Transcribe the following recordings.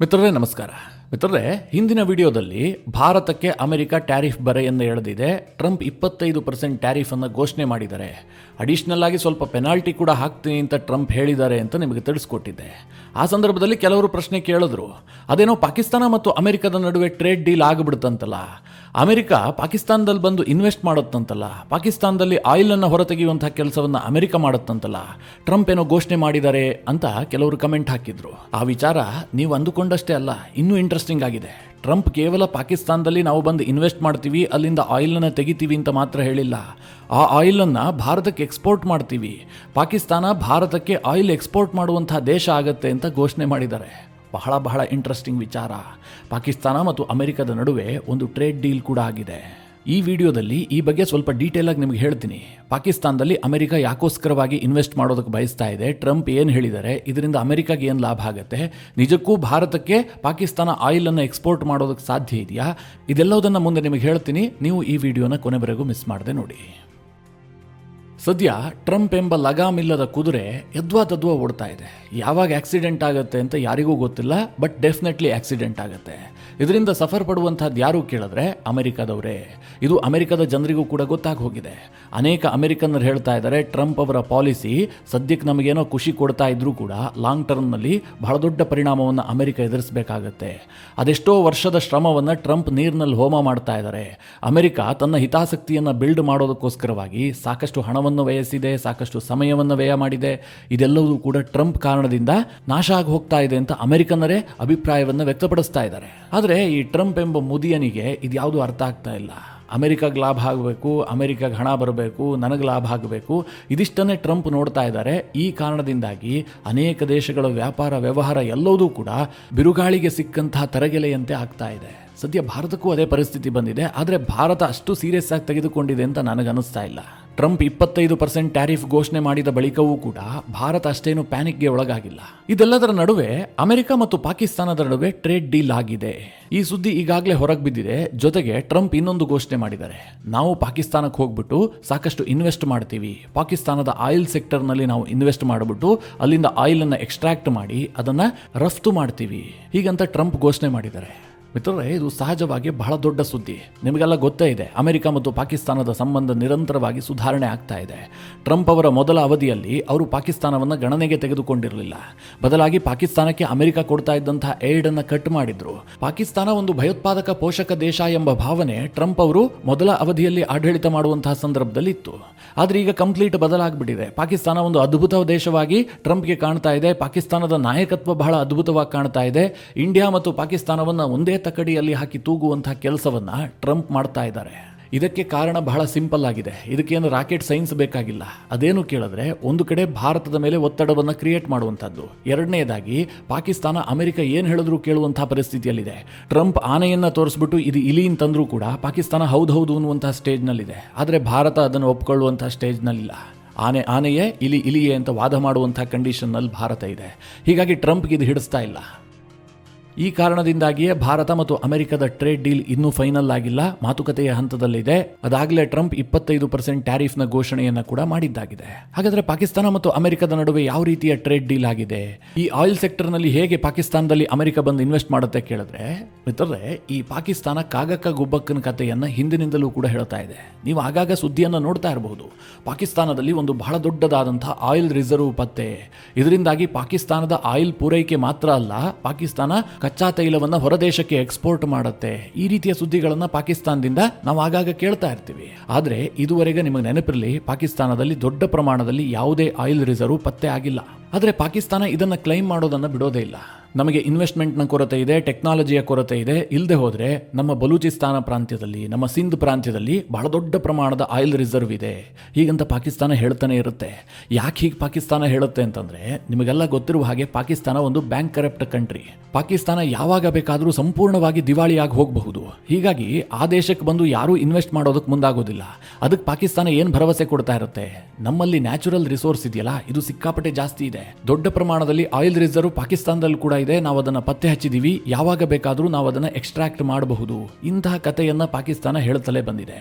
ಮಿತ್ರರೇ ನಮಸ್ಕಾರ. ಮಿತ್ರರೇ, ಹಿಂದಿನ ವಿಡಿಯೋದಲ್ಲಿ ಭಾರತಕ್ಕೆ ಅಮೆರಿಕ ಟ್ಯಾರಿಫ್ ಬರೆಯನ್ನು ಎಳೆದಿದೆ. ಟ್ರಂಪ್ 25% ಟ್ಯಾರಿಫ್ ಅನ್ನು ಘೋಷಣೆ ಮಾಡಿದ್ದಾರೆ. ಅಡಿಷನಲ್ ಆಗಿ ಸ್ವಲ್ಪ ಪೆನಾಲ್ಟಿ ಕೂಡ ಹಾಕ್ತೀನಿ ಅಂತ ಟ್ರಂಪ್ ಹೇಳಿದ್ದಾರೆ ಅಂತ ನಿಮಗೆ ತಿಳಿಸ್ಕೊಟ್ಟಿದ್ದೆ. ಆ ಸಂದರ್ಭದಲ್ಲಿ ಕೆಲವರು ಪ್ರಶ್ನೆ ಕೇಳಿದ್ರು, ಅದೇನೋ ಪಾಕಿಸ್ತಾನ ಮತ್ತು ಅಮೆರಿಕದ ನಡುವೆ ಟ್ರೇಡ್ ಡೀಲ್ ಆಗಿಬಿಡುತ್ತಂತಲ್ಲ, ಅಮೆರಿಕ ಪಾಕಿಸ್ತಾನದಲ್ಲಿ ಬಂದು ಇನ್ವೆಸ್ಟ್ ಮಾಡುತ್ತಂತಲ್ಲ, ಪಾಕಿಸ್ತಾನದಲ್ಲಿ ಆಯಿಲ್ ಅನ್ನು ಹೊರತೆಗೆಯುವಂತಹ ಕೆಲಸವನ್ನು ಅಮೆರಿಕ ಮಾಡುತ್ತಂತಲ್ಲ, ಟ್ರಂಪ್ ಏನೋ ಘೋಷಣೆ ಮಾಡಿದ್ದಾರೆ ಅಂತ ಕೆಲವರು ಕಮೆಂಟ್ ಹಾಕಿದ್ರು. ಆ ವಿಚಾರ ನೀವು ಅಂದುಕೊಂಡಷ್ಟೇ ಅಲ್ಲ, ಇನ್ನೂ ಇಂಟ್ರೆಸ್ಟಿಂಗ್ ಆಗಿದೆ. ಟ್ರಂಪ್ ಕೇವಲ ಪಾಕಿಸ್ತಾನದಲ್ಲಿ ನಾವು ಬಂದು ಇನ್ವೆಸ್ಟ್ ಮಾಡ್ತೀವಿ, ಅಲ್ಲಿಂದ ಆಯಿಲನ್ನು ತೆಗಿತೀವಿ ಅಂತ ಮಾತ್ರ ಹೇಳಿಲ್ಲ. ಆ ಆಯಿಲನ್ನು ಭಾರತಕ್ಕೆ ಎಕ್ಸ್ಪೋರ್ಟ್ ಮಾಡ್ತೀವಿ, ಪಾಕಿಸ್ತಾನ ಭಾರತಕ್ಕೆ ಆಯಿಲ್ ಎಕ್ಸ್ಪೋರ್ಟ್ ಮಾಡುವಂತಹ ದೇಶ ಆಗತ್ತೆ ಅಂತ ಘೋಷಣೆ ಮಾಡಿದ್ದಾರೆ. ಬಹಳ ಇಂಟ್ರೆಸ್ಟಿಂಗ್ ವಿಚಾರ. ಪಾಕಿಸ್ತಾನ ಮತ್ತು ಅಮೆರಿಕದ ನಡುವೆ ಒಂದು ಟ್ರೇಡ್ ಡೀಲ್ ಕೂಡ ಆಗಿದೆ. ಈ ವಿಡಿಯೋದಲ್ಲಿ ಈ ಬಗ್ಗೆ ಸ್ವಲ್ಪ ಡೀಟೇಲ್ ಆಗಿ ನಿಮಗೆ ಹೇಳ್ತೀನಿ. ಪಾಕಿಸ್ತಾನದಲ್ಲಿ ಅಮೆರಿಕ ಯಾಕೋಸ್ಕರವಾಗಿ ಇನ್ವೆಸ್ಟ್ ಮಾಡೋದಕ್ಕೆ ಬಯಸ್ತಾ ಇದೆ, ಟ್ರಂಪ್ ಏನು ಹೇಳಿದ್ದಾರೆ, ಇದರಿಂದ ಅಮೆರಿಕಾಗೆ ಏನು ಲಾಭ ಆಗುತ್ತೆ, ನಿಜಕ್ಕೂ ಭಾರತಕ್ಕೆ ಪಾಕಿಸ್ತಾನ ಆಯಿಲ್ ಅನ್ನು ಎಕ್ಸ್ಪೋರ್ಟ್ ಮಾಡೋದಕ್ಕೆ ಸಾಧ್ಯ ಇದೆಯಾ, ಇದೆಲ್ಲದನ್ನು ಮುಂದೆ ನಿಮಗೆ ಹೇಳ್ತೀನಿ. ನೀವು ಈ ವಿಡಿಯೋನ ಕೊನೆವರೆಗೂ ಮಿಸ್ ಮಾಡದೆ ನೋಡಿ. ಸದ್ಯ ಟ್ರಂಪ್ ಎಂಬ ಲಗಾಮಿಲ್ಲದ ಕುದುರೆ ಯದ್ವಾ ತದ್ವಾ ಓಡ್ತಾ ಇದೆ. ಯಾವಾಗ ಆಕ್ಸಿಡೆಂಟ್ ಆಗುತ್ತೆ ಅಂತ ಯಾರಿಗೂ ಗೊತ್ತಿಲ್ಲ, ಬಟ್ ಡೆಫಿನೆಟ್ಲಿ ಆಕ್ಸಿಡೆಂಟ್ ಆಗುತ್ತೆ. ಇದರಿಂದ ಸಫರ್ ಪಡುವಂಥದ್ದು ಯಾರು ಕೇಳಿದ್ರೆ ಅಮೆರಿಕದವರೇ. ಇದು ಅಮೆರಿಕದ ಜನರಿಗೂ ಕೂಡ ಗೊತ್ತಾಗಿ ಹೋಗಿದೆ. ಅನೇಕ ಅಮೆರಿಕನ್ನರು ಹೇಳ್ತಾ ಇದ್ದಾರೆ, ಟ್ರಂಪ್ ಅವರ ಪಾಲಿಸಿ ಸದ್ಯಕ್ಕೆ ನಮಗೇನೋ ಖುಷಿ ಕೊಡ್ತಾ ಇದ್ರೂ ಕೂಡ ಲಾಂಗ್ ಟರ್ಮ್ನಲ್ಲಿ ಬಹಳ ದೊಡ್ಡ ಪರಿಣಾಮವನ್ನು ಅಮೆರಿಕ ಎದುರಿಸಬೇಕಾಗತ್ತೆ. ಅದೆಷ್ಟೋ ವರ್ಷದ ಶ್ರಮವನ್ನು ಟ್ರಂಪ್ ನೀರಿನಲ್ಲಿ ಹೋಮ ಮಾಡ್ತಾ ಇದ್ದಾರೆ. ಅಮೆರಿಕ ತನ್ನ ಹಿತಾಸಕ್ತಿಯನ್ನು ಬಿಲ್ಡ್ ಮಾಡೋದಕ್ಕೋಸ್ಕರವಾಗಿ ಸಾಕಷ್ಟು ಹಣವನ್ನು ವ್ಯಯಿಸಿದೆ, ಸಾಕಷ್ಟು ಸಮಯವನ್ನು ವ್ಯಯ ಮಾಡಿದೆ. ಇದೆಲ್ಲವೂ ಕೂಡ ಟ್ರಂಪ್ ಕಾರಣದಿಂದ ನಾಶ ಆಗಿ ಹೋಗ್ತಾ ಇದೆ ಅಂತ ಅಮೆರಿಕನ್ನರೇ ಅಭಿಪ್ರಾಯವನ್ನು ವ್ಯಕ್ತಪಡಿಸ್ತಾ ಇದ್ದಾರೆ. ಆದರೆ ಈ ಟ್ರಂಪ್ ಎಂಬ ಮುದಿಯನಿಗೆ ಇದ್ಯಾವುದೂ ಅರ್ಥ ಆಗ್ತಾ ಇಲ್ಲ. ಅಮೆರಿಕಾಗೆ ಲಾಭ ಆಗಬೇಕು, ಅಮೆರಿಕಾಗೆ ಹಣ ಬರಬೇಕು, ನನಗೆ ಲಾಭ ಆಗಬೇಕು, ಇದಿಷ್ಟನ್ನೇ ಟ್ರಂಪ್ ನೋಡ್ತಾ ಇದ್ದಾರೆ. ಈ ಕಾರಣದಿಂದಾಗಿ ಅನೇಕ ದೇಶಗಳ ವ್ಯಾಪಾರ ವ್ಯವಹಾರ ಎಲ್ಲವೂ ಕೂಡ ಬಿರುಗಾಳಿಗೆ ಸಿಕ್ಕಂತಹ ತರಗೆಲೆಯಂತೆ ಆಗ್ತಾ ಇದೆ. ಸದ್ಯ ಭಾರತಕ್ಕೂ ಅದೇ ಪರಿಸ್ಥಿತಿ ಬಂದಿದೆ. ಆದರೆ ಭಾರತ ಅಷ್ಟು ಸೀರಿಯಸ್ ಆಗಿ ತೆಗೆದುಕೊಂಡಿದೆ ಅಂತ ನನಗನ್ನಿಸ್ತಾ ಇಲ್ಲ. ಟ್ರಂಪ್ 25% ಟ್ಯಾರಿಫ್ ಘೋಷಣೆ ಮಾಡಿದ ಬಳಿಕವೂ ಕೂಡ ಭಾರತ ಅಷ್ಟೇನು ಪ್ಯಾನಿಕ್ಗೆ ಒಳಗಾಗಿಲ್ಲ. ಇದೆಲ್ಲದರ ನಡುವೆ ಅಮೆರಿಕ ಮತ್ತು ಪಾಕಿಸ್ತಾನದ ನಡುವೆ ಟ್ರೇಡ್ ಡೀಲ್ ಆಗಿದೆ. ಈ ಸುದ್ದಿ ಈಗಾಗಲೇ ಹೊರಗೆ ಬಿದ್ದಿದೆ. ಜೊತೆಗೆ ಟ್ರಂಪ್ ಇನ್ನೊಂದು ಘೋಷಣೆ ಮಾಡಿದ್ದಾರೆ, ನಾವು ಪಾಕಿಸ್ತಾನಕ್ಕೆ ಹೋಗ್ಬಿಟ್ಟು ಸಾಕಷ್ಟು ಇನ್ವೆಸ್ಟ್ ಮಾಡ್ತೀವಿ, ಪಾಕಿಸ್ತಾನದ ಆಯಿಲ್ ಸೆಕ್ಟರ್ನಲ್ಲಿ ನಾವು ಇನ್ವೆಸ್ಟ್ ಮಾಡಿಬಿಟ್ಟು ಅಲ್ಲಿಂದ ಆಯಿಲ್ ಅನ್ನು ಎಕ್ಸ್ಟ್ರಾಕ್ಟ್ ಮಾಡಿ ಅದನ್ನು ರಫ್ತು ಮಾಡ್ತೀವಿ, ಹೀಗಂತ ಟ್ರಂಪ್ ಘೋಷಣೆ ಮಾಡಿದ್ದಾರೆ. ಮಿತ್ರರೇ, ಇದು ಸಹಜವಾಗಿ ಬಹಳ ದೊಡ್ಡ ಸುದ್ದಿ. ನಿಮಗೆಲ್ಲ ಗೊತ್ತೇ ಇದೆ, ಅಮೆರಿಕ ಮತ್ತು ಪಾಕಿಸ್ತಾನದ ಸಂಬಂಧ ನಿರಂತರವಾಗಿ ಸುಧಾರಣೆ ಆಗ್ತಾ ಇದೆ. ಟ್ರಂಪ್ ಅವರ ಮೊದಲ ಅವಧಿಯಲ್ಲಿ ಅವರು ಪಾಕಿಸ್ತಾನವನ್ನು ಗಣನೆಗೆ ತೆಗೆದುಕೊಂಡಿರಲಿಲ್ಲ. ಬದಲಾಗಿ ಪಾಕಿಸ್ತಾನಕ್ಕೆ ಅಮೆರಿಕ ಕೊಡ್ತಾ ಇದ್ದಂತಹ ಏಡನ್ನು ಕಟ್ ಮಾಡಿದ್ರು. ಪಾಕಿಸ್ತಾನ ಒಂದು ಭಯೋತ್ಪಾದಕ ಪೋಷಕ ದೇಶ ಎಂಬ ಭಾವನೆ ಟ್ರಂಪ್ ಅವರು ಮೊದಲ ಅವಧಿಯಲ್ಲಿ ಆಡಳಿತ ಮಾಡುವಂತಹ ಸಂದರ್ಭದಲ್ಲಿ ಇತ್ತು. ಆದರೆ ಈಗ ಕಂಪ್ಲೀಟ್ ಬದಲಾಗ್ಬಿಟ್ಟಿದೆ. ಪಾಕಿಸ್ತಾನ ಒಂದು ಅದ್ಭುತ ದೇಶವಾಗಿ ಟ್ರಂಪ್ಗೆ ಕಾಣ್ತಾ ಇದೆ. ಪಾಕಿಸ್ತಾನದ ನಾಯಕತ್ವ ಬಹಳ ಅದ್ಭುತವಾಗಿ ಕಾಣ್ತಾ ಇದೆ. ಇಂಡಿಯಾ ಮತ್ತು ಪಾಕಿಸ್ತಾನವನ್ನು ಒಂದೇ ತಕಡಿಯಲ್ಲಿ ಹಾಕಿ ತೂಗುವಂತಹ ಕೆಲಸವನ್ನ ಟ್ರಂಪ್ ಮಾಡ್ತಾ ಇದ್ದಾರೆ. ಇದಕ್ಕೆ ಕಾರಣ ಬಹಳ ಸಿಂಪಲ್ ಆಗಿದೆ. ಇದಕ್ಕೇನು ರಾಕೆಟ್ ಸೈನ್ಸ್ ಬೇಕಾಗಿಲ್ಲ. ಅದೇನು ಕೇಳಿದ್ರೆ, ಒಂದು ಕಡೆ ಭಾರತದ ಮೇಲೆ ಒತ್ತಡವನ್ನು ಕ್ರಿಯೇಟ್ ಮಾಡುವಂಥದ್ದು, ಎರಡನೇದಾಗಿ ಪಾಕಿಸ್ತಾನ ಅಮೆರಿಕ ಏನು ಹೇಳಿದ್ರು ಕೇಳುವಂತಹ ಪರಿಸ್ಥಿತಿಯಲ್ಲಿದೆ. ಟ್ರಂಪ್ ಆನೆಯನ್ನು ತೋರಿಸ್ಬಿಟ್ಟು ಇದು ಇಲಿ ಅಂತಂದ್ರೂ ಕೂಡ ಪಾಕಿಸ್ತಾನ ಹೌದು ಅನ್ನುವಂತಹ ಸ್ಟೇಜ್ನಲ್ಲಿದೆ. ಆದರೆ ಭಾರತ ಅದನ್ನು ಒಪ್ಕೊಳ್ಳುವಂತಹ ಸ್ಟೇಜ್ನಲ್ಲಿಲ್ಲ. ಆನೆಯೇ ಇಲಿಯೇ ಅಂತ ವಾದ ಮಾಡುವಂತಹ ಕಂಡೀಷನ್ನಲ್ಲಿ ಭಾರತ ಇದೆ. ಹೀಗಾಗಿ ಟ್ರಂಪ್ಗೆ ಇದು ಹಿಡಿಸ್ತಾ ಇಲ್ಲ. ಈ ಕಾರಣದಿಂದಾಗಿಯೇ ಭಾರತ ಮತ್ತು ಅಮೆರಿಕದ ಟ್ರೇಡ್ ಡೀಲ್ ಇನ್ನೂ ಫೈನಲ್ ಆಗಿಲ್ಲ, ಮಾತುಕತೆಯ ಹಂತದಲ್ಲಿದೆ. ಅದಾಗಲೇ ಟ್ರಂಪ್ 25% ಟ್ಯಾರಿಫ್ನ ಘೋಷಣೆಯನ್ನು ಕೂಡ ಮಾಡಿದ್ದಾಗಿದೆ. ಹಾಗಾದರೆ ಪಾಕಿಸ್ತಾನ ಮತ್ತು ಅಮೆರಿಕದ ನಡುವೆ ಯಾವ ರೀತಿಯ ಟ್ರೇಡ್ ಡೀಲ್ ಆಗಿದೆ? ಈ ಆಯಿಲ್ ಸೆಕ್ಟರ್ನಲ್ಲಿ ಹೇಗೆ ಪಾಕಿಸ್ತಾನದಲ್ಲಿ ಅಮೆರಿಕ ಬಂದು ಇನ್ವೆಸ್ಟ್ ಮಾಡುತ್ತೆ ಕೇಳಿದ್ರೆ, ಮಿತ್ರರೇ, ಈ ಪಾಕಿಸ್ತಾನ ಕಾಗಕ್ಕ ಗುಬ್ಬಕ್ಕನ ಕಥೆಯನ್ನು ಹಿಂದಿನಿಂದಲೂ ಕೂಡ ಹೇಳ್ತಾ ಇದೆ. ನೀವು ಆಗಾಗ ಸುದ್ದಿಯನ್ನು ನೋಡ್ತಾ ಇರಬಹುದು. ಪಾಕಿಸ್ತಾನದಲ್ಲಿ ಒಂದು ಬಹಳ ದೊಡ್ಡದಾದಂತಹ ಆಯಿಲ್ ರಿಸರ್ವ್ ಪತ್ತೆ. ಇದರಿಂದಾಗಿ ಪಾಕಿಸ್ತಾನದ ಆಯಿಲ್ ಪೂರೈಕೆ ಮಾತ್ರ ಅಲ್ಲ, ಪಾಕಿಸ್ತಾನ ಕಚ್ಚಾ ತೈಲವನ್ನು ಹೊರದೇಶಕ್ಕೆ ಎಕ್ಸ್ಪೋರ್ಟ್ ಮಾಡುತ್ತೆ. ಈ ರೀತಿಯ ಸುದ್ದಿಗಳನ್ನು ಪಾಕಿಸ್ತಾನದಿಂದ ನಾವು ಆಗಾಗ ಕೇಳ್ತಾ ಇರ್ತೀವಿ. ಆದರೆ ಇದುವರೆಗೆ ನಿಮಗೆ ನೆನಪಿರಲಿ, ಪಾಕಿಸ್ತಾನದಲ್ಲಿ ದೊಡ್ಡ ಪ್ರಮಾಣದಲ್ಲಿ ಯಾವುದೇ ಆಯಿಲ್ ರಿಸರ್ವ್ ಪತ್ತೆ ಆಗಿಲ್ಲ. ಆದರೆ ಪಾಕಿಸ್ತಾನ ಇದನ್ನು ಕ್ಲೈಮ್ ಮಾಡೋದನ್ನು ಬಿಡೋದೇ ಇಲ್ಲ. ನಮಗೆ ಇನ್ವೆಸ್ಟ್ಮೆಂಟ್ನ ಕೊರತೆ ಇದೆ, ಟೆಕ್ನಾಲಜಿಯ ಕೊರತೆ ಇದೆ, ಇಲ್ಲದೆ ಹೋದರೆ ನಮ್ಮ ಬಲೂಚಿಸ್ತಾನ ಪ್ರಾಂತ್ಯದಲ್ಲಿ, ನಮ್ಮ ಸಿಂಧ್ ಪ್ರಾಂತ್ಯದಲ್ಲಿ ಬಹಳ ದೊಡ್ಡ ಪ್ರಮಾಣದ ಆಯಿಲ್ ರಿಸರ್ವ್ ಇದೆ, ಹೀಗಂತ ಪಾಕಿಸ್ತಾನ ಹೇಳ್ತಾನೆ ಇರುತ್ತೆ. ಯಾಕೆ ಹೀಗೆ ಪಾಕಿಸ್ತಾನ ಹೇಳುತ್ತೆ ಅಂತಂದರೆ, ನಿಮಗೆಲ್ಲ ಗೊತ್ತಿರುವ ಹಾಗೆ ಪಾಕಿಸ್ತಾನ ಒಂದು ಬ್ಯಾಂಕ್ ಕರಪ್ಟ್ ಕಂಟ್ರಿ. ಪಾಕಿಸ್ತಾನ ಯಾವಾಗ ಬೇಕಾದರೂ ಸಂಪೂರ್ಣವಾಗಿ ದಿವಾಳಿಯಾಗಿ ಹೋಗಬಹುದು. ಹೀಗಾಗಿ ಆ ದೇಶಕ್ಕೆ ಬಂದು ಯಾರೂ ಇನ್ವೆಸ್ಟ್ ಮಾಡೋದಕ್ಕೆ ಮುಂದಾಗೋದಿಲ್ಲ. ಅದಕ್ಕೆ ಪಾಕಿಸ್ತಾನ ಏನು ಭರವಸೆ ಕೊಡ್ತಾ ಇರುತ್ತೆ, ನಮ್ಮಲ್ಲಿ ನ್ಯಾಚುರಲ್ ರಿಸೋರ್ಸ್ ಇದೆಯಲ್ಲ, ಇದು ಸಿಕ್ಕಾಪಟ್ಟೆ ಜಾಸ್ತಿ ಇದೆ. ದೊಡ್ಡ ಪ್ರಮಾಣದಲ್ಲಿ ಆಯಿಲ್ ರಿಸರ್ವ್ ಪಾಕಿಸ್ತಾನದಲ್ಲಿ ಕೂಡ ಇದೆ, ನಾವು ಅದನ್ನು ಪತ್ತೆ ಹಚ್ಚಿದೀವಿ, ಯಾವಾಗ ಬೇಕಾದರೂ ನಾವು ಅದನ್ನು ಎಕ್ಸ್ಟ್ರಾಕ್ಟ್ ಮಾಡಬಹುದು, ಇಂತಹ ಕಥೆಯನ್ನು ಪಾಕಿಸ್ತಾನ ಹೇಳ್ತಲೇ ಬಂದಿದೆ.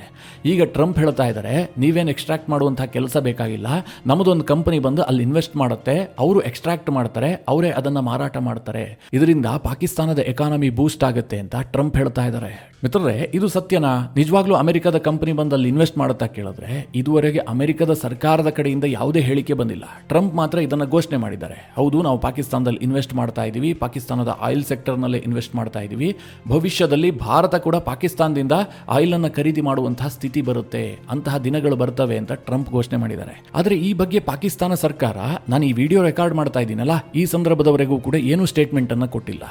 ಈಗ ಟ್ರಂಪ್ ಹೇಳ್ತಾ ಇದ್ದಾರೆ, ನೀವೇನು ಎಕ್ಸ್ಟ್ರಾಕ್ಟ್ ಮಾಡುವಂತಹ ಕೆಲಸ ಬೇಕಾಗಿಲ್ಲ, ನಮ್ಮದೊಂದು ಕಂಪನಿ ಬಂದು ಅಲ್ಲಿ ಇನ್ವೆಸ್ಟ್ ಮಾಡುತ್ತೆ, ಅವರು ಎಕ್ಸ್ಟ್ರಾಕ್ಟ್ ಮಾಡ್ತಾರೆ, ಅವರೇ ಅದನ್ನು ಮಾರಾಟ ಮಾಡ್ತಾರೆ, ಇದರಿಂದ ಪಾಕಿಸ್ತಾನದ ಎಕಾನಮಿ ಬೂಸ್ಟ್ ಆಗುತ್ತೆ ಅಂತ ಟ್ರಂಪ್ ಹೇಳ್ತಾ ಇದ್ದಾರೆ. ಮಿತ್ರರೇ, ಇದು ಸತ್ಯನಾ? ನಿಜವಾಗ್ಲೂ ಅಮೆರಿಕದ ಕಂಪನಿ ಬಂದು ಅಲ್ಲಿ ಇನ್ವೆಸ್ಟ್ ಮಾಡುತ್ತಾ ಕೇಳಿದ್ರೆ ಇದುವರೆಗೆ ಅಮೆರಿಕದ ಸರ್ಕಾರದ ಕಡೆಯಿಂದ ಯಾವುದೇ ಹೇಳಿಕೆ ಬಂದಿಲ್ಲ. ಟ್ರಂಪ್ ಮಾತ್ರ ಇದನ್ನು ಘೋಷಣೆ ಮಾಡಿದ್ದಾರೆ. ಹೌದು, ನಾವು ಪಾಕಿಸ್ತಾನದಲ್ಲಿ ಇನ್ವೆಸ್ಟ್ ಮಾಡ್ತಾ ಇದ್ದೀವಿ, ಪಾಕಿಸ್ತಾನದ ಆಯಿಲ್ ಸೆಕ್ಟರ್ನಲ್ಲೇ ಇನ್ವೆಸ್ಟ್ ಮಾಡ್ತಾ ಇದ್ದೀವಿ, ಭವಿಷ್ಯದಲ್ಲಿ ಭಾರತ ಕೂಡ ಪಾಕಿಸ್ತಾನದಿಂದ ಆಯಿಲ್ ಅನ್ನು ಖರೀದಿ ಮಾಡುವಂತಹ ಸ್ಥಿತಿ ಬರುತ್ತೆ, ಅಂತಹ ದಿನಗಳು ಬರ್ತವೆ ಅಂತ ಟ್ರಂಪ್ ಘೋಷಣೆ ಮಾಡಿದ್ದಾರೆ. ಆದರೆ ಈ ಬಗ್ಗೆ ಪಾಕಿಸ್ತಾನ ಸರ್ಕಾರ, ನಾನು ಈ ವಿಡಿಯೋ ರೆಕಾರ್ಡ್ ಮಾಡ್ತಾ ಇದ್ದೀನಲ್ಲ, ಈ ಸಂದರ್ಭದವರೆಗೂ ಕೂಡ ಏನೂ ಸ್ಟೇಟ್ಮೆಂಟ್ ಅನ್ನು ಕೊಟ್ಟಿಲ್ಲ.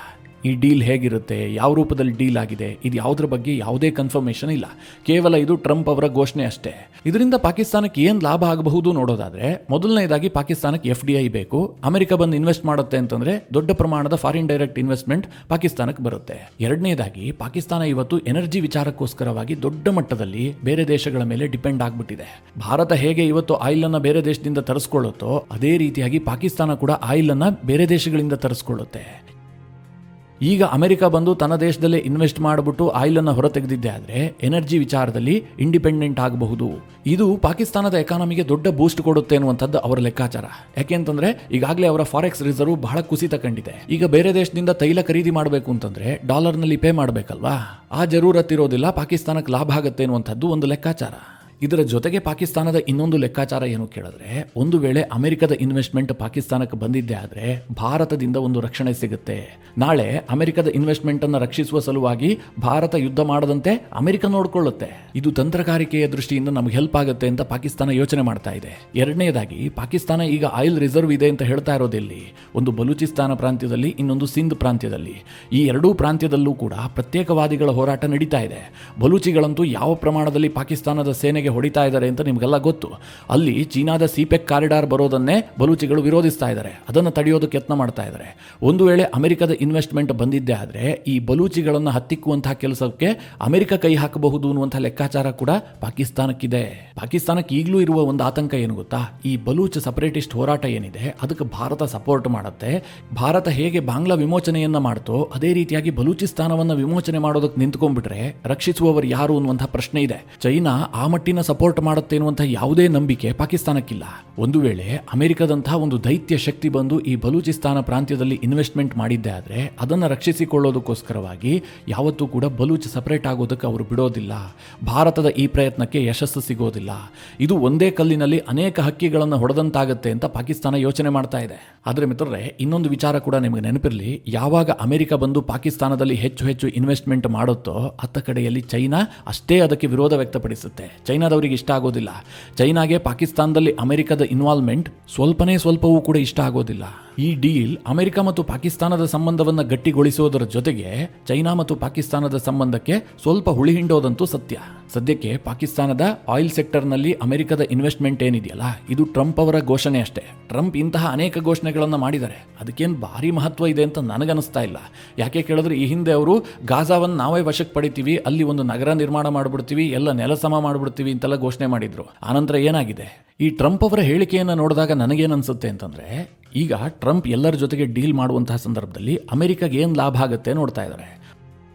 ಈ ಡೀಲ್ ಹೇಗಿರುತ್ತೆ, ಯಾವ ರೂಪದಲ್ಲಿ ಡೀಲ್ ಆಗಿದೆ, ಇದು ಯಾವುದ್ರ ಬಗ್ಗೆ ಯಾವುದೇ ಕನ್ಫರ್ಮೇಷನ್ ಇಲ್ಲ. ಕೇವಲ ಇದು ಟ್ರಂಪ್ ಅವರ ಘೋಷಣೆ ಅಷ್ಟೇ. ಇದರಿಂದ ಪಾಕಿಸ್ತಾನಕ್ಕೆ ಏನು ಲಾಭ ಆಗಬಹುದು ನೋಡೋದಾದ್ರೆ, ಮೊದಲನೇದಾಗಿ ಪಾಕಿಸ್ತಾನಕ್ಕೆ FDI ಬೇಕು. ಅಮೆರಿಕ ಬಂದು ಇನ್ವೆಸ್ಟ್ ಮಾಡುತ್ತೆ ಅಂತಂದ್ರೆ ದೊಡ್ಡ ಪ್ರಮಾಣದ ಫಾರಿನ್ ಡೈರೆಕ್ಟ್ ಇನ್ವೆಸ್ಟ್ಮೆಂಟ್ ಪಾಕಿಸ್ತಾನಕ್ಕೆ ಬರುತ್ತೆ. ಎರಡನೇದಾಗಿ, ಪಾಕಿಸ್ತಾನ ಇವತ್ತು ಎನರ್ಜಿ ವಿಚಾರಕ್ಕೋಸ್ಕರವಾಗಿ ದೊಡ್ಡ ಮಟ್ಟದಲ್ಲಿ ಬೇರೆ ದೇಶಗಳ ಮೇಲೆ ಡಿಪೆಂಡ್ ಆಗ್ಬಿಟ್ಟಿದೆ. ಭಾರತ ಹೇಗೆ ಇವತ್ತು ಆಯಿಲ್ ಅನ್ನ ಬೇರೆ ದೇಶದಿಂದ ತರಿಸ್ಕೊಳ್ಳುತ್ತೋ ಅದೇ ರೀತಿಯಾಗಿ ಪಾಕಿಸ್ತಾನ ಕೂಡ ಆಯಿಲ್ ಅನ್ನ ಬೇರೆ ದೇಶಗಳಿಂದ ತರಿಸ್ಕೊಳ್ಳುತ್ತೆ. ಈಗ ಅಮೆರಿಕ ಬಂದು ತನ್ನ ದೇಶದಲ್ಲೇ ಇನ್ವೆಸ್ಟ್ ಮಾಡಿಬಿಟ್ಟು ಆಯಿಲ್ ಅನ್ನು ಹೊರತೆಗೆದಿದ್ದೆ ಆದರೆ ಎನರ್ಜಿ ವಿಚಾರದಲ್ಲಿ ಇಂಡಿಪೆಂಡೆಂಟ್ ಆಗಬಹುದು. ಇದು ಪಾಕಿಸ್ತಾನದ ಎಕಾನಮಿಗೆ ದೊಡ್ಡ ಬೂಸ್ಟ್ ಕೊಡುತ್ತೆ ಅನ್ನುವಂಥದ್ದು ಅವರ ಲೆಕ್ಕಾಚಾರ. ಯಾಕೆಂತಂದ್ರೆ ಈಗಾಗಲೇ ಅವರ ಫಾರೆಕ್ಸ್ ರಿಸರ್ವ್ ಬಹಳ ಕುಸಿತ ಕಂಡಿದೆ. ಈಗ ಬೇರೆ ದೇಶದಿಂದ ತೈಲ ಖರೀದಿ ಮಾಡಬೇಕು ಅಂತಂದ್ರೆ ಡಾಲರ್ನಲ್ಲಿ ಪೇ ಮಾಡಬೇಕಲ್ವಾ, ಆ ಜರೂರತ್ ಇರೋದಿಲ್ಲ, ಪಾಕಿಸ್ತಾನಕ್ಕೆ ಲಾಭ ಆಗುತ್ತೆ ಅನ್ನುವಂಥದ್ದು ಒಂದು ಲೆಕ್ಕಾಚಾರ. ಇದರ ಜೊತೆಗೆ ಪಾಕಿಸ್ತಾನದ ಇನ್ನೊಂದು ಲೆಕ್ಕಾಚಾರ ಏನು ಕೇಳಿದ್ರೆ, ಒಂದು ವೇಳೆ ಅಮೆರಿಕದ ಇನ್ವೆಸ್ಟ್ಮೆಂಟ್ ಪಾಕಿಸ್ತಾನಕ್ಕೆ ಬಂದಿದ್ದೆ ಆದರೆ ಭಾರತದಿಂದ ಒಂದು ರಕ್ಷಣೆ ಸಿಗುತ್ತೆ. ನಾಳೆ ಅಮೆರಿಕದ ಇನ್ವೆಸ್ಟ್ಮೆಂಟ್ ಅನ್ನು ರಕ್ಷಿಸುವ ಸಲುವಾಗಿ ಭಾರತ ಯುದ್ಧ ಮಾಡದಂತೆ ಅಮೆರಿಕ ನೋಡಿಕೊಳ್ಳುತ್ತೆ. ಇದು ತಂತ್ರಗಾರಿಕೆಯ ದೃಷ್ಟಿಯಿಂದ ನಮಗೆ ಹೆಲ್ಪ್ ಆಗುತ್ತೆ ಅಂತ ಪಾಕಿಸ್ತಾನ ಯೋಚನೆ ಮಾಡ್ತಾ ಇದೆ. ಎರಡನೇದಾಗಿ, ಪಾಕಿಸ್ತಾನ ಈಗ ಆಯಿಲ್ ರಿಸರ್ವ್ ಇದೆ ಅಂತ ಹೇಳ್ತಾ ಇರೋದೆಲ್ಲಿ, ಒಂದು ಬಲೂಚಿಸ್ತಾನ ಪ್ರಾಂತ್ಯದಲ್ಲಿ, ಇನ್ನೊಂದು ಸಿಂಧ್ ಪ್ರಾಂತ್ಯದಲ್ಲಿ. ಈ ಎರಡೂ ಪ್ರಾಂತ್ಯದಲ್ಲೂ ಕೂಡ ಪ್ರತ್ಯೇಕವಾದಿಗಳ ಹೋರಾಟ ನಡೀತಾ ಇದೆ. ಬಲೂಚಿಗಳಂತೂ ಯಾವ ಪ್ರಮಾಣದಲ್ಲಿ ಪಾಕಿಸ್ತಾನದ ಸೇನೆಗೆ ಹೊಡಿತಾ ಇದ್ದಾರೆ ಅಂತ ನಿಮಗೆಲ್ಲ ಗೊತ್ತು. ಅಲ್ಲಿ ಚೀನಾದ ಸಿಪೆಕ್ ಕಾರಿಡಾರ್ ಬರೋದನ್ನೇ ಬಲೂಚಿಗಳು ವಿರೋಧಿಸ್ತಾ ಇದ್ದಾರೆ, ಅದನ್ನು ತಡೆಯೋದಕ್ಕೆ ಯತ್ನ ಮಾಡ್ತಾ ಇದ್ದಾರೆ. ಒಂದು ವೇಳೆ ಅಮೆರಿಕದ ಇನ್ವೆಸ್ಟ್ಮೆಂಟ್ ಬಂದಿದ್ದೆ ಆದರೆ ಈ ಬಲೂಚಿಗಳನ್ನು ಹತ್ತಿಕ್ಕುವಂತಹ ಕೆಲಸಕ್ಕೆ ಅಮೆರಿಕ ಕೈ ಹಾಕಬಹುದು ಅನ್ನುವಂತಹ ಲೆಕ್ಕಾಚಾರ ಕೂಡ ಪಾಕಿಸ್ತಾನಕ್ಕಿದೆ. ಪಾಕಿಸ್ತಾನಕ್ಕೆ ಈಗಲೂ ಇರುವ ಒಂದು ಆತಂಕ ಏನು ಗೊತ್ತಾ, ಈ ಬಲೂಚ್ ಸಪರೇಟಿಸ್ಟ್ ಹೋರಾಟ ಏನಿದೆ ಅದಕ್ಕೆ ಭಾರತ ಸಪೋರ್ಟ್ ಮಾಡುತ್ತೆ. ಭಾರತ ಹೇಗೆ ಬಾಂಗ್ಲಾ ವಿಮೋಚನೆಯನ್ನ ಮಾಡ್ತೋ ಅದೇ ರೀತಿಯಾಗಿ ಬಲೂಚಿಸ್ತಾನವನ್ನು ವಿಮೋಚನೆ ಮಾಡೋದಕ್ಕೆ ನಿಂತ್ಕೊಂಡ್ಬಿಟ್ರೆ ರಕ್ಷಿಸುವವರು ಯಾರು ಅನ್ನುವಂತಹ ಪ್ರಶ್ನೆ ಇದೆ. ಚೈನಾ ಆ ಮಟ್ಟಿನ ಸಪೋರ್ಟ್ ಮಾಡುತ್ತೆ ಎನ್ನುವಂತಹ ಯಾವುದೇ ನಂಬಿಕೆ ಪಾಕಿಸ್ತಾನಕ್ಕಿಲ್ಲ. ಒಂದು ವೇಳೆ ಅಮೆರಿಕದಂತಹ ಒಂದು ದೈತ್ಯ ಶಕ್ತಿ ಬಂದು ಈ ಬಲೂಚಿಸ್ತಾನ ಪ್ರಾಂತ್ಯದಲ್ಲಿ ಇನ್ವೆಸ್ಟ್ಮೆಂಟ್ ಮಾಡಿದ್ದೆ ಆದರೆ ಅದನ್ನು ರಕ್ಷಿಸಿಕೊಳ್ಳೋದಕ್ಕೋಸ್ಕರವಾಗಿ ಯಾವತ್ತೂ ಕೂಡ ಬಲೂಚ್ ಸಪರೇಟ್ ಆಗೋದಕ್ಕೆ ಅವರು ಬಿಡೋದಿಲ್ಲ. ಭಾರತದ ಈ ಪ್ರಯತ್ನಕ್ಕೆ ಯಶಸ್ಸು ಸಿಗೋದಿಲ್ಲ. ಇದು ಒಂದೇ ಕಲ್ಲಿನಲ್ಲಿ ಅನೇಕ ಹಕ್ಕಿಗಳನ್ನು ಹೊಡೆದಂತಾಗುತ್ತೆ ಅಂತ ಪಾಕಿಸ್ತಾನ ಯೋಚನೆ ಮಾಡ್ತಾ ಇದೆ. ಆದರೆ ಮಿತ್ರರೇ, ಇನ್ನೊಂದು ವಿಚಾರ ಕೂಡ ನಿಮಗೆ ನೆನಪಿರಲಿ, ಯಾವಾಗ ಅಮೆರಿಕ ಬಂದು ಪಾಕಿಸ್ತಾನದಲ್ಲಿ ಹೆಚ್ಚು ಹೆಚ್ಚು ಇನ್ವೆಸ್ಟ್ಮೆಂಟ್ ಮಾಡುತ್ತೋ ಅತ್ತ ಕಡೆಯಲ್ಲಿ ಚೈನಾ ಅಷ್ಟೇ ಅದಕ್ಕೆ ವಿರೋಧ ವ್ಯಕ್ತಪಡಿಸುತ್ತೆ. ಚೈನಾದವರಿಗೆ ಇಷ್ಟ ಆಗೋದಿಲ್ಲ. ಚೈನಾಗೆ ಪಾಕಿಸ್ತಾನದಲ್ಲಿ ಅಮೆರಿಕದ ಇನ್ವಾಲ್ವ್ಮೆಂಟ್ ಸ್ವಲ್ಪವೂ ಕೂಡ ಇಷ್ಟ ಆಗೋದಿಲ್ಲ. ಈ ಡೀಲ್ ಅಮೆರಿಕ ಮತ್ತು ಪಾಕಿಸ್ತಾನದ ಸಂಬಂಧವನ್ನು ಗಟ್ಟಿಗೊಳಿಸೋದರ ಜೊತೆಗೆ ಚೈನಾ ಮತ್ತು ಪಾಕಿಸ್ತಾನದ ಸಂಬಂಧಕ್ಕೆ ಸ್ವಲ್ಪ ಹುಳಿ ಹಿಂಡೋದಂತೂ ಸತ್ಯ. ಸದ್ಯಕ್ಕೆ ಪಾಕಿಸ್ತಾನದ ಆಯಿಲ್ ಸೆಕ್ಟರ್ನಲ್ಲಿ ಅಮೆರಿಕದ ಇನ್ವೆಸ್ಟ್ಮೆಂಟ್ ಏನಿದೆಯಲ್ಲ, ಇದು ಟ್ರಂಪ್ ಅವರ ಘೋಷಣೆ ಅಷ್ಟೇ. ಟ್ರಂಪ್ ಇಂತಹ ಅನೇಕ ಘೋಷಣೆಗಳನ್ನು ಮಾಡಿದ್ದಾರೆ, ಅದಕ್ಕೇನು ಭಾರಿ ಮಹತ್ವ ಇದೆ ಅಂತ ನನಗನ್ನಿಸ್ತಾ ಇಲ್ಲ. ಯಾಕೆ ಕೇಳಿದ್ರೆ, ಈ ಹಿಂದೆ ಅವರು ಗಾಜಾವನ್ನು ನಾವೇ ವಶಕ್ಕೆ ಪಡಿತೀವಿ, ಅಲ್ಲಿ ಒಂದು ನಗರ ನಿರ್ಮಾಣ ಮಾಡಿಬಿಡ್ತೀವಿ, ಎಲ್ಲ ನೆಲಸಮ ಮಾಡಿಬಿಡ್ತೀವಿ ಅಂತೆಲ್ಲ ಘೋಷಣೆ ಮಾಡಿದ್ರು. ಆನಂತರ ಏನಾಗಿದೆ? ಈ ಟ್ರಂಪ್ ಅವರ ಹೇಳಿಕೆಯನ್ನು ನೋಡಿದಾಗ ನನಗೇನನ್ಸುತ್ತೆ ಅಂತಂದ್ರೆ, ಈಗ ಟ್ರಂಪ್ ಎಲ್ಲರ ಜೊತೆಗೆ ಡೀಲ್ ಮಾಡುವಂತಹ ಸಂದರ್ಭದಲ್ಲಿ ಅಮೆರಿಕಾಗೆ ಏನು ಲಾಭ ಆಗುತ್ತೆ ನೋಡ್ತಾ ಇದ್ದಾರೆ.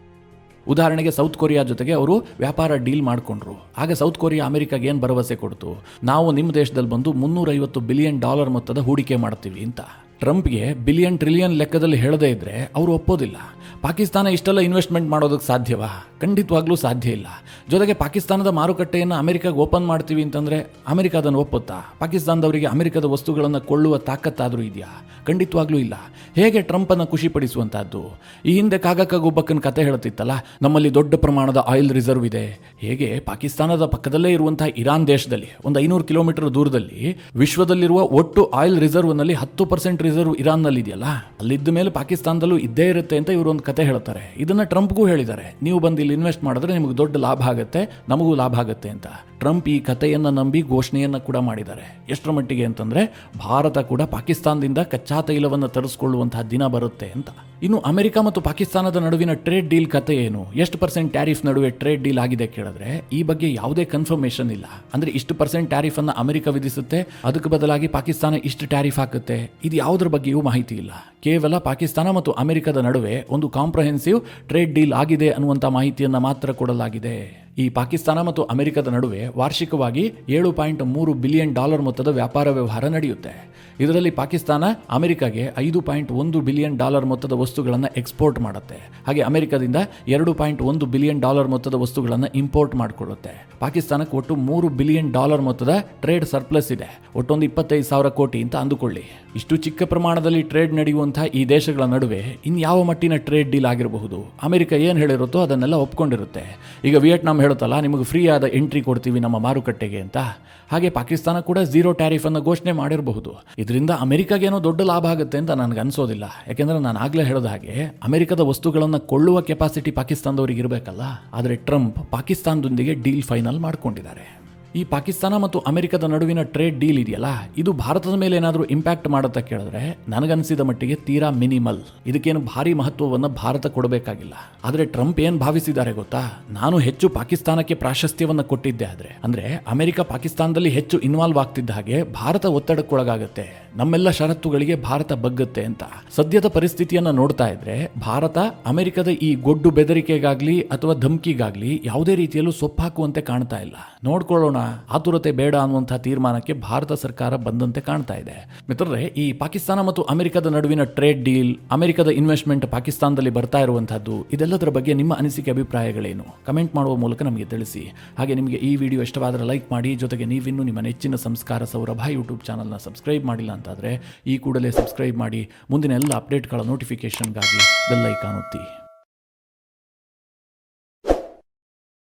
ಉದಾಹರಣೆಗೆ ಸೌತ್ ಕೊರಿಯಾ ಜೊತೆಗೆ ಅವರು ವ್ಯಾಪಾರ ಡೀಲ್ ಮಾಡಿಕೊಂಡ್ರು. ಆಗ ಸೌತ್ ಕೊರಿಯಾ ಅಮೆರಿಕಾಗೆ ಏನು ಭರವಸೆ ಕೊಡ್ತು, ನಾವು ನಿಮ್ಮ ದೇಶದಲ್ಲಿ ಬಂದು $350 ಬಿಲಿಯನ್ ಮೊತ್ತದ ಹೂಡಿಕೆ ಮಾಡ್ತೀವಿ ಅಂತ. ಟ್ರಂಪ್ಗೆ ಬಿಲಿಯನ್ ಟ್ರಿಲಿಯನ್ ಲೆಕ್ಕದಲ್ಲಿ ಹೇಳದೇ ಇದ್ರೆ ಅವರು ಒಪ್ಪೋದಿಲ್ಲ. ಪಾಕಿಸ್ತಾನ ಇಷ್ಟೆಲ್ಲ ಇನ್ವೆಸ್ಟ್ಮೆಂಟ್ ಮಾಡೋದಕ್ಕೆ ಸಾಧ್ಯವಾ? ಖಂಡಿತವಾಗ್ಲೂ ಸಾಧ್ಯ ಇಲ್ಲ. ಜೊತೆಗೆ ಪಾಕಿಸ್ತಾನದ ಮಾರುಕಟ್ಟೆಯನ್ನು ಅಮೆರಿಕಾಗೆ ಓಪನ್ ಮಾಡ್ತೀವಿ ಅಂತಂದರೆ ಅಮೆರಿಕ ಅದನ್ನು ಒಪ್ಪುತ್ತಾ? ಪಾಕಿಸ್ತಾನದವರಿಗೆ ಅಮೆರಿಕದ ವಸ್ತುಗಳನ್ನು ಕೊಳ್ಳುವ ತಾಕತ್ತಾದರೂ ಇದೆಯಾ? ಖಂಡಿತವಾಗ್ಲೂ ಇಲ್ಲ. ಹೇಗೆ ಟ್ರಂಪನ್ನು ಖುಷಿಪಡಿಸುವಂಥದ್ದು? ಈ ಹಿಂದೆ ಕಾಗಕ್ಕಾಗೊಬ್ಬಕ್ಕನ ಕತೆ ಹೇಳ್ತಿತ್ತಲ್ಲ, ನಮ್ಮಲ್ಲಿ ದೊಡ್ಡ ಪ್ರಮಾಣದ ಆಯಿಲ್ ರಿಸರ್ವ್ ಇದೆ. ಹೇಗೆ ಪಾಕಿಸ್ತಾನದ ಪಕ್ಕದಲ್ಲೇ ಇರುವಂತಹ ಇರಾನ್ ದೇಶದಲ್ಲಿ ಒಂದು 500 ಕಿಲೋಮೀಟರ್ ದೂರದಲ್ಲಿ ವಿಶ್ವದಲ್ಲಿರುವ ಒಟ್ಟು ಆಯಿಲ್ ರಿಸರ್ವ್ನಲ್ಲಿ 10% ರಿಸರ್ವ್ ಇರಾನ್ನಲ್ಲಿ ಇದೆಯಲ್ಲ, ಅಲ್ಲಿದ್ದ ಮೇಲೆ ಪಾಕಿಸ್ತಾನದಲ್ಲೂ ಇದ್ದೇ ಇರುತ್ತೆ ಅಂತ ಇವರು ಒಂದು ಕತೆ ಹೇಳ್ತಾರೆ. ಇದನ್ನ ಟ್ರಂಪ್ಗೂ ಹೇಳಿದ್ದಾರೆ, ನೀವು ಬಂದು ಇಲ್ಲಿ ಇನ್ವೆಸ್ಟ್ ಮಾಡಿದ್ರೆ ನಿಮಗೆ ದೊಡ್ಡ ಲಾಭ ಆಗುತ್ತೆ, ನಮಗೂ ಲಾಭ ಆಗುತ್ತೆ ಅಂತ. ಟ್ರಂಪ್ ಈ ಕಥೆಯನ್ನು ನಂಬಿ ಘೋಷಣೆಯನ್ನು ಕೂಡ ಮಾಡಿದ್ದಾರೆ. ಎಷ್ಟರ ಮಟ್ಟಿಗೆ ಅಂತಂದ್ರೆ ಭಾರತ ಕೂಡ ಪಾಕಿಸ್ತಾನದಿಂದ ಕಚ್ಚಾ ತೈಲವನ್ನು ತರಿಸ್ಕೊಳ್ಳುವಂತಹ ದಿನ ಬರುತ್ತೆ ಅಂತ. ಇನ್ನು ಅಮೆರಿಕ ಮತ್ತು ಪಾಕಿಸ್ತಾನದ ನಡುವಿನ ಟ್ರೇಡ್ ಡೀಲ್ ಕತೆ ಏನು, ಎಷ್ಟು ಪರ್ಸೆಂಟ್ ಟ್ಯಾರಿಫ್ ನಡುವೆ ಟ್ರೇಡ್ ಡೀಲ್ ಆಗಿದೆ ಕೇಳಿದ್ರೆ ಈ ಬಗ್ಗೆ ಯಾವುದೇ ಕನ್ಫರ್ಮೇಷನ್ ಇಲ್ಲ. ಅಂದ್ರೆ ಇಷ್ಟು ಪರ್ಸೆಂಟ್ ಟ್ಯಾರಿಫ್ ಅನ್ನ ಅಮೆರಿಕ ವಿಧಿಸುತ್ತೆ, ಅದಕ್ಕೆ ಬದಲಾಗಿ ಪಾಕಿಸ್ತಾನ ಇಷ್ಟು ಟ್ಯಾರಿಫ್ ಹಾಕುತ್ತೆ, ಇದು ಯಾವುದ್ರ ಬಗ್ಗೆಯೂ ಮಾಹಿತಿ ಇಲ್ಲ. ಕೇವಲ ಪಾಕಿಸ್ತಾನ ಮತ್ತು ಅಮೆರಿಕದ ನಡುವೆ ಒಂದು ಕಾಂಪ್ರಹೆನ್ಸಿವ್ ಟ್ರೇಡ್ ಡೀಲ್ ಆಗಿದೆ ಅನ್ನುವಂಥ ಮಾಹಿತಿಯನ್ನು ಮಾತ್ರ ಕೊಡಲಾಗಿದೆ. ಈ ಪಾಕಿಸ್ತಾನ ಮತ್ತು ಅಮೆರಿಕದ ನಡುವೆ ವಾರ್ಷಿಕವಾಗಿ $7.3 ಬಿಲಿಯನ್ ಮೊತ್ತದ ವ್ಯಾಪಾರ ವ್ಯವಹಾರ ನಡೆಯುತ್ತೆ. ಇದರಲ್ಲಿ ಪಾಕಿಸ್ತಾನ ಅಮೆರಿಕಾಗೆ $5.1 ಬಿಲಿಯನ್ ಮೊತ್ತದ ವಸ್ತುಗಳನ್ನು ಎಕ್ಸ್ಪೋರ್ಟ್ ಮಾಡುತ್ತೆ. ಹಾಗೆ ಅಮೆರಿಕದಿಂದ $2.1 ಬಿಲಿಯನ್ ಮೊತ್ತದ ವಸ್ತುಗಳನ್ನು ಇಂಪೋರ್ಟ್ ಮಾಡಿಕೊಳ್ಳುತ್ತೆ. ಪಾಕಿಸ್ತಾನಕ್ಕೆ ಒಟ್ಟು $3 ಬಿಲಿಯನ್ ಮೊತ್ತದ ಟ್ರೇಡ್ ಸರ್ಪ್ಲಸ್ ಇದೆ. ಒಟ್ಟೊಂದು 25,000 ಕೋಟಿ ಅಂತ ಅಂದುಕೊಳ್ಳಿ. ಇಷ್ಟು ಚಿಕ್ಕ ಪ್ರಮಾಣದಲ್ಲಿ ಟ್ರೇಡ್ ನಡೆಯುವಂತಹ ಈ ದೇಶಗಳ ನಡುವೆ ಇನ್ಯಾವ ಮಟ್ಟಿನ ಟ್ರೇಡ್ ಡೀಲ್ ಆಗಿರಬಹುದು? ಅಮೆರಿಕ ಏನು ಹೇಳಿರುತ್ತೋ ಅದನ್ನೆಲ್ಲ ಒಪ್ಕೊಂಡಿರುತ್ತೆ. ಈಗ ವಿಯೆಟ್ನಾಂ ಹೇಳುತ್ತಲ್ಲ, ನಿಮಗೆ ಫ್ರೀ ಆದ ಎಂಟ್ರಿ ಕೊಡ್ತೀವಿ ನಮ್ಮ ಮಾರುಕಟ್ಟೆಗೆ ಅಂತ. ಹಾಗೆ ಪಾಕಿಸ್ತಾನ ಕೂಡ ಝೀರೋ ಟ್ಯಾರಿಫ್ ಅನ್ನು ಘೋಷಣೆ ಮಾಡಿರಬಹುದು. ಇದರಿಂದ ಅಮೆರಿಕಾಗೇನೋ ದೊಡ್ಡ ಲಾಭ ಆಗುತ್ತೆ ಅಂತ ನನಗೆ ಅನ್ಸೋದಿಲ್ಲ. ಯಾಕೆಂದ್ರೆ ನಾನು ಆಗ್ಲೇ ಹೇಳಿದ ಹಾಗೆ ಅಮೆರಿಕದ ವಸ್ತುಗಳನ್ನು ಕೊಳ್ಳುವ ಕೆಪಾಸಿಟಿ ಪಾಕಿಸ್ತಾನದವರಿಗೆ ಇರಬೇಕಲ್ಲ. ಆದರೆ ಟ್ರಂಪ್ ಪಾಕಿಸ್ತಾನದೊಂದಿಗೆ ಡೀಲ್ ಫೈನಲ್ ಮಾಡ್ಕೊಂಡಿದ್ದಾರೆ. ಈ ಪಾಕಿಸ್ತಾನ ಮತ್ತು ಅಮೆರಿಕದ ನಡುವಿನ ಟ್ರೇಡ್ ಡೀಲ್ ಇದೆಯಲ್ಲ, ಇದು ಭಾರತದ ಮೇಲೆ ಏನಾದರೂ ಇಂಪ್ಯಾಕ್ಟ್ ಮಾಡುತ್ತಾ ಕೇಳಿದ್ರೆ ನನಗನ್ಸಿದ ಮಟ್ಟಿಗೆ ತೀರಾ ಮಿನಿಮಲ್. ಇದಕ್ಕೇನು ಭಾರಿ ಮಹತ್ವವನ್ನು ಭಾರತ ಕೊಡಬೇಕಾಗಿಲ್ಲ. ಆದರೆ ಟ್ರಂಪ್ ಏನು ಭಾವಿಸಿದ್ದಾರೆ ಗೊತ್ತಾ, ನಾನು ಹೆಚ್ಚು ಪಾಕಿಸ್ತಾನಕ್ಕೆ ಪ್ರಾಶಸ್ತ್ಯವನ್ನು ಕೊಟ್ಟಿದ್ದೆ ಆದ್ರೆ, ಅಂದ್ರೆ ಅಮೆರಿಕ ಪಾಕಿಸ್ತಾನದಲ್ಲಿ ಹೆಚ್ಚು ಇನ್ವಾಲ್ವ್ ಆಗ್ತಿದ್ದ ಹಾಗೆ ಭಾರತ ಒತ್ತಡಕ್ಕೊಳಗಾಗುತ್ತೆ, ನಮ್ಮೆಲ್ಲ ಷರತ್ತುಗಳಿಗೆ ಭಾರತ ಬಗ್ಗುತ್ತೆ ಅಂತ. ಸದ್ಯದ ಪರಿಸ್ಥಿತಿಯನ್ನು ನೋಡ್ತಾ ಇದ್ರೆ ಭಾರತ ಅಮೆರಿಕದ ಈ ಗೊಡ್ಡು ಬೆದರಿಕೆಗಾಗ್ಲಿ ಅಥವಾ ಧಮ್ಕಿಗಾಗ್ಲಿ ಯಾವುದೇ ರೀತಿಯಲ್ಲೂ ಸೊಪ್ಪು ಹಾಕುವಂತೆ ಕಾಣ್ತಾ ಇಲ್ಲ. ನೋಡ್ಕೊಳ್ಳೋಣ, ಆತುರತೆ ಬೇಡ ಅನ್ನುವಂತಹ ತೀರ್ಮಾನಕ್ಕೆ ಭಾರತ ಸರ್ಕಾರ ಬಂದಂತೆ ಕಾಣ್ತಾ ಇದೆ. ಮಿತ್ರರೇ, ಈ ಪಾಕಿಸ್ತಾನ ಮತ್ತು ಅಮೆರಿಕದ ನಡುವಿನ ಟ್ರೇಡ್ ಡೀಲ್, ಅಮೆರಿಕದ ಇನ್ವೆಸ್ಟ್ಮೆಂಟ್ ಪಾಕಿಸ್ತಾನದಲ್ಲಿ ಬರ್ತಾ ಇರುವಂತಹದ್ದು, ಇದೆಲ್ಲದರ ಬಗ್ಗೆ ನಿಮ್ಮ ಅನಿಸಿಕೆ ಅಭಿಪ್ರಾಯಗಳೇನು? ಕಮೆಂಟ್ ಮಾಡುವ ಮೂಲಕ ನಮಗೆ ತಿಳಿಸಿ. ಹಾಗೆ ನಿಮಗೆ ಈ ವಿಡಿಯೋ ಇಷ್ಟವಾದರೆ ಲೈಕ್ ಮಾಡಿ. ಜೊತೆಗೆ ನೀವಿನ್ನೂ ನಿಮ್ಮ ನೆಚ್ಚಿನ ಸಂಸ್ಕಾರ ಸೌರಭ ಯೂಟ್ಯೂಬ್ ಚಾನಲ್ನ ಸಬ್ಸ್ಕ್ರೈಬ್ ಮಾಡಿಲ್ಲ ಅಂತಾದರೆ ಈ ಕೂಡಲೇ ಸಬ್ಸ್ಕ್ರೈಬ್ ಮಾಡಿ. ಮುಂದಿನ ಎಲ್ಲ ಅಪ್ಡೇಟ್ಗಳ ನೋಟಿಫಿಕೇಶನ್ಗಾಗಿ ಬೆಲ್ ಐಕಾನ್ ಒತ್ತಿ.